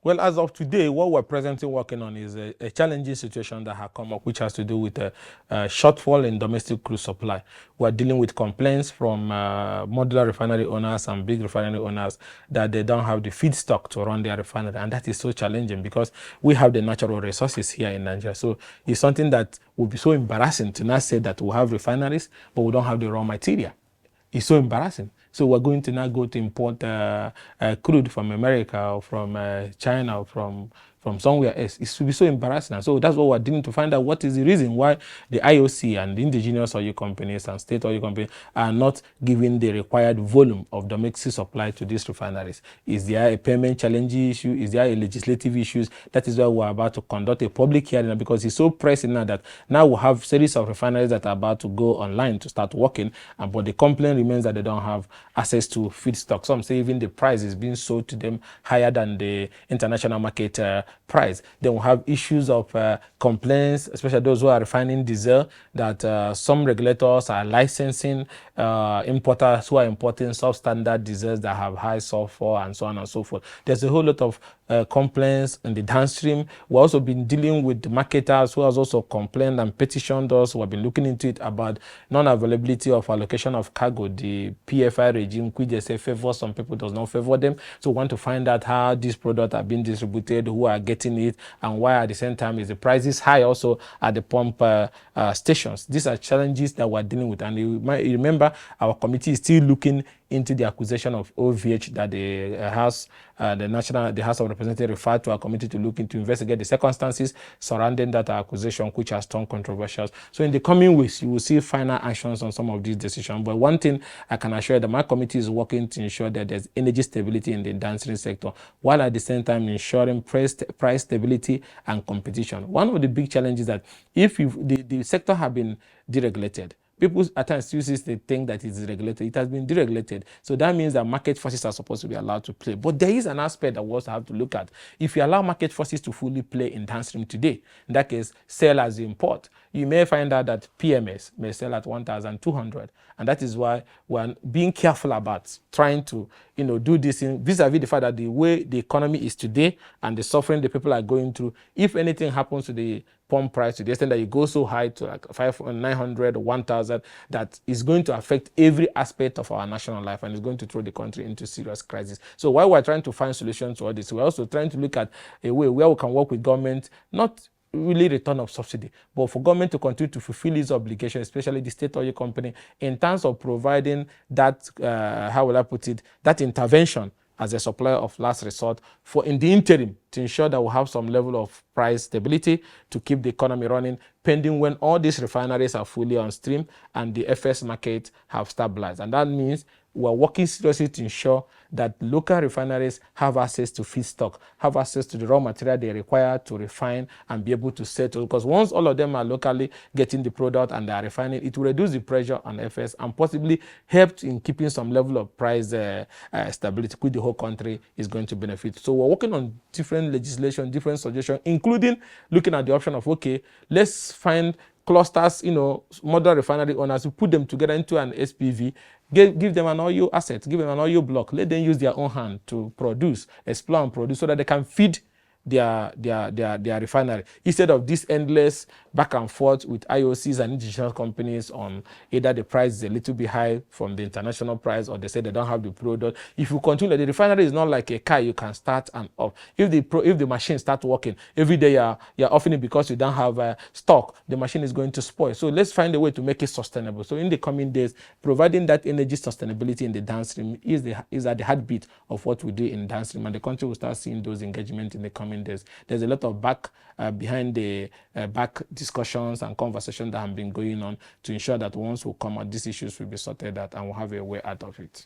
Well, as of today, what we're presently working on is a challenging situation that has come up, which has to do with a shortfall in domestic crude supply. We're dealing with complaints from modular refinery owners and big refinery owners that they don't have the feedstock to run their refinery. And that is so challenging because we have the natural resources here in Nigeria. So it's something that would be so embarrassing to not say that we have refineries, but we don't have the raw material. It's so embarrassing. So we're going to now go to import crude from America or from China or from somewhere else. It should be so embarrassing. And so that's what we're doing to find out what is the reason why the IOC and the indigenous oil companies and state oil companies are not giving the required volume of domestic supply to these refineries. Is there a payment challenge issue? Is there a legislative issue? That is why we're about to conduct a public hearing because it's so pressing now that now we have series of refineries that are about to go online to start working, but the complaint remains that they don't have access to feedstock. Some say even the price is being sold to them higher than the international market price. Then we have issues of complaints, especially those who are refining diesel, that some regulators are licensing importers who are importing substandard diesels that have high sulfur and so on and so forth. There's a whole lot of complaints in the downstream. We've also been dealing with the marketers who has also complained and petitioned us. We've been looking into it about non-availability of allocation of cargo. The PFI regime, which they say favors some people, does not favor them. So we want to find out how these products are being distributed, who are getting it, and why at the same time is the prices high also at the pump stations. These are challenges that we're dealing with. And you might remember our committee is still looking into the accusation of OVH that the House of Representatives referred to our committee to look into, investigate the circumstances surrounding that accusation, which has turned controversial. So in the coming weeks, you will see final actions on some of these decisions. But one thing I can assure you that my committee is working to ensure that there's energy stability in the downstream sector, while at the same time ensuring price stability and competition. One of the big challenges is that if the sector have been deregulated, people at times use they think that it's regulated. It has been deregulated. So that means that market forces are supposed to be allowed to play. But there is an aspect that we also have to look at. If you allow market forces to fully play in downstream today, in that case, sell as you import, you may find out that PMS may sell at 1,200. And that is why we're being careful about trying to do this vis-a-vis the fact that the way the economy is today and the suffering the people are going through, if anything happens to the pump price to the extent that you go so high to like 500, 900, 1,000, that is going to affect every aspect of our national life and is going to throw the country into serious crisis. So while we're trying to find solutions to all this, we're also trying to look at a way where we can work with government, not really return of subsidy, but for government to continue to fulfill its obligations, especially the state oil company, in terms of providing that, how will I put it, that intervention as a supplier of last resort for in the interim to ensure that we have some level of price stability to keep the economy running, pending when all these refineries are fully on stream and the FS market have stabilized. And that means we're working seriously to ensure that local refineries have access to feedstock, have access to the raw material they require to refine and be able to settle. Because once all of them are locally getting the product and they are refining, it will reduce the pressure on FS and possibly help in keeping some level of price stability, which the whole country is going to benefit. So we're working on different legislation, different suggestions, including looking at the option of, okay, let's find clusters, modern refinery owners, who put them together into an SPV, give them an oil asset, give them an oil block, let them use their own hand to produce, explore and produce so that they can feed their refinery, instead of this endless back and forth with IOCs and indigenous companies on either the price is a little bit high from the international price or they say they don't have the product. If you continue, the refinery is not like a car you can start and off. If the machine starts working every day, you're offering it because you don't have stock, the machine is going to spoil. So let's find a way to make it sustainable. So in the coming days, providing that energy sustainability in the downstream is at the heartbeat of what we do in downstream, and the country will start seeing those engagements in the coming days. There's a lot of behind the back discussions and conversations that have been going on to ensure that once we come out, these issues will be sorted out and we'll have a way out of it.